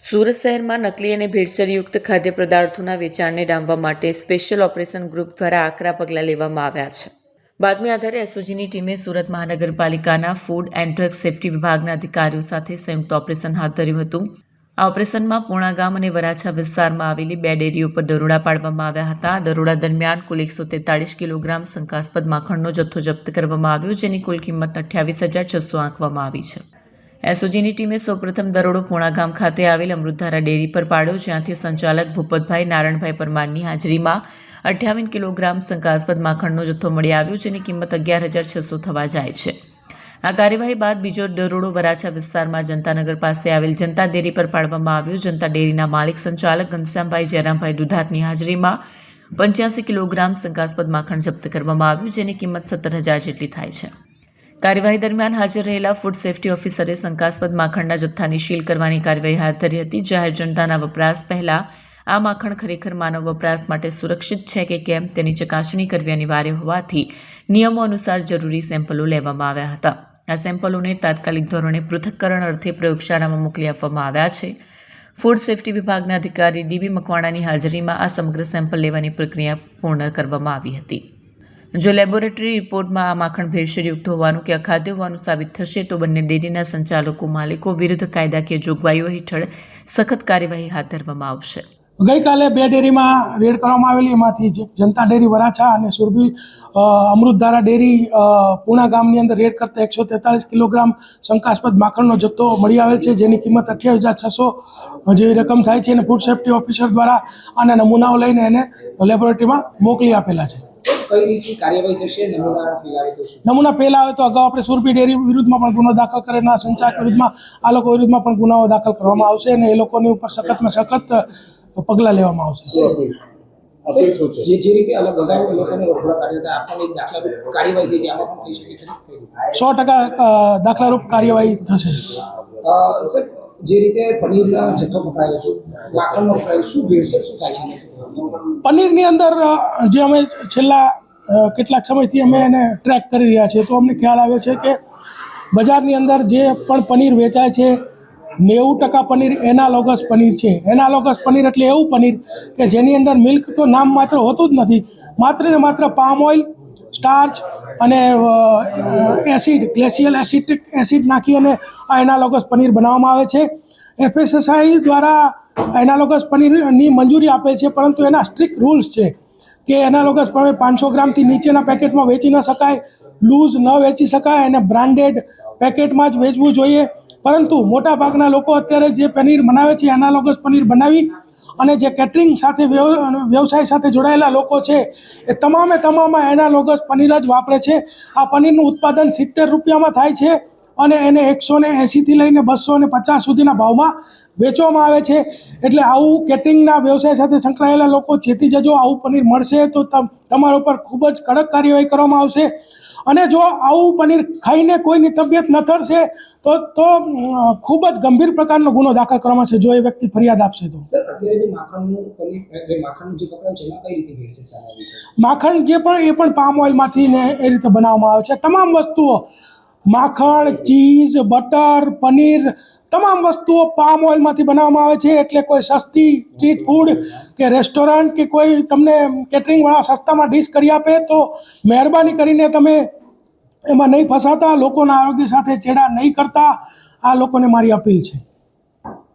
સુરત શહેરમાં નકલી અને ભેળસેળયુક્ત ખાદ્ય પદાર્થોના વેચાણને ડામવા માટે સ્પેશિયલ ઓપરેશન ગ્રુપ દ્વારા આકરા પગલાં લેવામાં આવ્યા છે. બાતમી આધારે એસઓજીની ટીમે સુરત મહાનગરપાલિકાના ફૂડ એન્ડ ડ્રગ સેફ્ટી વિભાગના અધિકારીઓ સાથે સંયુક્ત ઓપરેશન હાથ ધર્યું હતું. આ ઓપરેશનમાં પૂર્ણા ગામ અને વરાછા વિસ્તારમાં આવેલી 2 ડેરીઓ પર દરોડા પાડવામાં આવ્યા હતા. દરોડા દરમિયાન કુલ 143 કિલોગ્રામ શંકાસ્પદ માખણનો જથ્થો જપ્ત કરવામાં આવ્યો, જેની કુલ કિંમત 28,600 આંકવામાં આવી છે. એસઓજીની ટીમે સૌપ્રથમ દરોડો પૂર્ણા ગામ ખાતે આવેલ અમૃતધારા ડેરી પર પાડ્યો, જ્યાંથી સંચાલક ભૂપતભાઈ નારણભાઈ પરમારની હાજરીમાં 58 કિલોગ્રામ શંકાસ્પદ માખણનો જથ્થો મળી આવ્યો, જેની કિંમત 11,600 થવા જાય છે. આ કાર્યવાહી બાદ બીજો દરોડો વરાછા વિસ્તારમાં જનતાનગર પાસે આવેલ જનતા ડેરી પર પાડવામાં આવ્યો. જનતા ડેરીના માલિક સંચાલક ઘનશ્યામભાઈ જયરામભાઈ દુધાતની હાજરીમાં 85 કિલોગ્રામ શંકાસ્પદ માખણ જપ્ત કરવામાં આવ્યું, જેની કિંમત 17,000 જેટલી થાય છે. કાર્યવાહી દરમિયાન હાજર રહેલા ફૂડ સેફ્ટી ઓફિસરે શંકાસ્પદ માખણના જથ્થાની સીલ કરવાની કાર્યવાહી હાથ ધરી હતી. જાહેર જનતાના વપરાશ પહેલા આ માખણ ખરેખર માનવ વપરાશ માટે સુરક્ષિત છે કે કેમ તેની ચકાસણી કરવી અનિવાર્ય હોવાથી નિયમો અનુસાર જરૂરી સેમ્પલો લેવામાં આવ્યા હતા. આ સેમ્પલોને તાત્કાલિક ધોરણે પૃથક્કરણ અર્થે પ્રયોગશાળામાં મોકલી આપવામાં આવ્યા છે. ફૂડ સેફ્ટી વિભાગના અધિકારી ડીબી મકવાણાની હાજરીમાં આ સમગ્ર સેમ્પલ લેવાની પ્રક્રિયા પૂર્ણ કરવામાં આવી હતી. જો લેબોરેટરી રિપોર્ટમાં આ માખણ ભેળસેળયુક્ત હોવાનું કે અખાદ્ય હોવાનું સાબિત થશે તો બંને ડેરીના સંચાલકો માલિકો વિરુદ્ધ કાયદાકીય જોગવાઈઓ હેઠળ સખત કાર્યવાહી હાથ ધરવામાં આવશે. ગઈકાલે 2 ડેરીમાં રેડ કરવામાં આવેલી, એમાંથી જનતા ડેરી વરાછા અને સુરભી અમૃતધારા ડેરી પૂર્ણા ગામની અંદર રેડ કરતા 143 કિલોગ્રામ શંકાસ્પદ માખણનો જથ્થો મળી આવેલ છે, જેની કિંમત 28,600 જેવી રકમ થાય છે. અને ફૂડ સેફ્ટી ઓફિસર દ્વારા આના નમૂનાઓ લઈને એને લેબોરેટરીમાં મોકલી આપેલા છે. કઈ રીતે કાર્યવાહી થશે? નમૂના પહેલા આવે તો અગાઉ આપણે સુરભી ડેરી વિરુદ્ધમાં પણ ગુનો દાખલ કરેલા, સંચાલક વિરુદ્ધમાં આ લોકો વિરુદ્ધમાં પણ ગુનાઓ દાખલ કરવામાં આવશે અને એ લોકોની ઉપર સખતમાં સખત પગલાં લેવામાં આવશે. જે રીતે અલગ અગાઉ લોકોને વરઘોડા કાઢ્યા હતા, આપણને દાખલારૂપ કાર્યવાહી થઈ છે, આમાં પણ થઈ શકે છે? 100% દાખલારૂપ કાર્યવાહી થશે. સર, જે રીતે પનીરના જથ્થો પકડાયો હતો, માખણનો પકડાયો, શું ભેળસેળ શું થાય છે? પનીરની અંદર જે અમે છેલ્લા કેટલાક સમયથી અમે એને ટ્રેક કરી રહ્યા છીએ, તો અમને ખ્યાલ આવ્યો છે કે બજારની અંદર જે પણ પનીર વેચાય છે 90% પનીર એનાલોગસ પનીર છે. એનાલોગસ પનીર એટલે એવું પનીર કે જેની અંદર મિલ્ક તો નામ માત્ર હોતું જ નથી, માત્ર ને માત્ર પામ ઓઇલ, સ્ટાર્ચ અને એસિડ, ગ્લેશિયલ એસિડ નાખી અને આ એનાલોગસ પનીર બનાવવામાં આવે છે. FSSAI દ્વારા એનાલોગસ પનીરની મંજૂરી આપેલ છે, પરંતુ એના સ્ટ્રિક્ટ રૂલ્સ છે કે એનાલોગસ પનીર 500 ગ્રામથી નીચેના પેકેટમાં વેચી ન શકાય, લૂઝ ન વેચી શકાય અને બ્રાન્ડેડ પેકેટમાં જ વેચવું જોઈએ. પરંતુ મોટાભાગના લોકો અત્યારે જે પનીર બનાવે છે એનાલોગસ પનીર બનાવી અને જે કેટરિંગ સાથે વ્યવસાય સાથે જોડાયેલા લોકો છે એ તમામ એનાલોગસ પનીર જ વાપરે છે. આ પનીરનું ઉત્પાદન 70 રૂપિયામાં થાય છે અને એને 180થી લઈને 250 સુધીના ભાવમાં વેચવામાં આવે છે. એટલે આવું કેટરિંગના વ્યવસાય સાથે સંકળાયેલા લોકો ચેતી જજો, આવું પનીર મળશે તો તમારા ઉપર ખૂબ જ કડક કાર્યવાહી કરવામાં આવશે. અને જો આવું પનીર ખાઈને કોઈની તબિયત લથડશે તો ખૂબ જ ગંભીર પ્રકારનો ગુનો દાખલ કરવામાં આવશે, જો એ વ્યક્તિ ફરિયાદ આપશે તો. સર, અત્યારે જે માખણનું જે પકડાયું છે એમાં કઈ રીતે ભેળસેળ સામે આવી છે? માખણ જે પણ એ પણ પામ ઓઇલમાંથી ને એ રીતે બનાવવામાં આવે છે. તમામ વસ્તુઓ, માખણ, ચીઝ, બટર, પનીર, તમામ વસ્તુઓ પામ ઓઇલમાંથી બનાવવામાં આવે છે. એટલે કોઈ સસ્તી સ્ટ્રીટ ફૂડ કે રેસ્ટોરન્ટ કે કોઈ તમને કેટરિંગવાળા સસ્તામાં ડીશ કરી આપે તો મહેરબાની કરીને તમે એમાં નહીં ફસાતા, લોકોના આરોગ્ય સાથે ચેડા નહીં કરતા, આ લોકોને મારી અપીલ છે.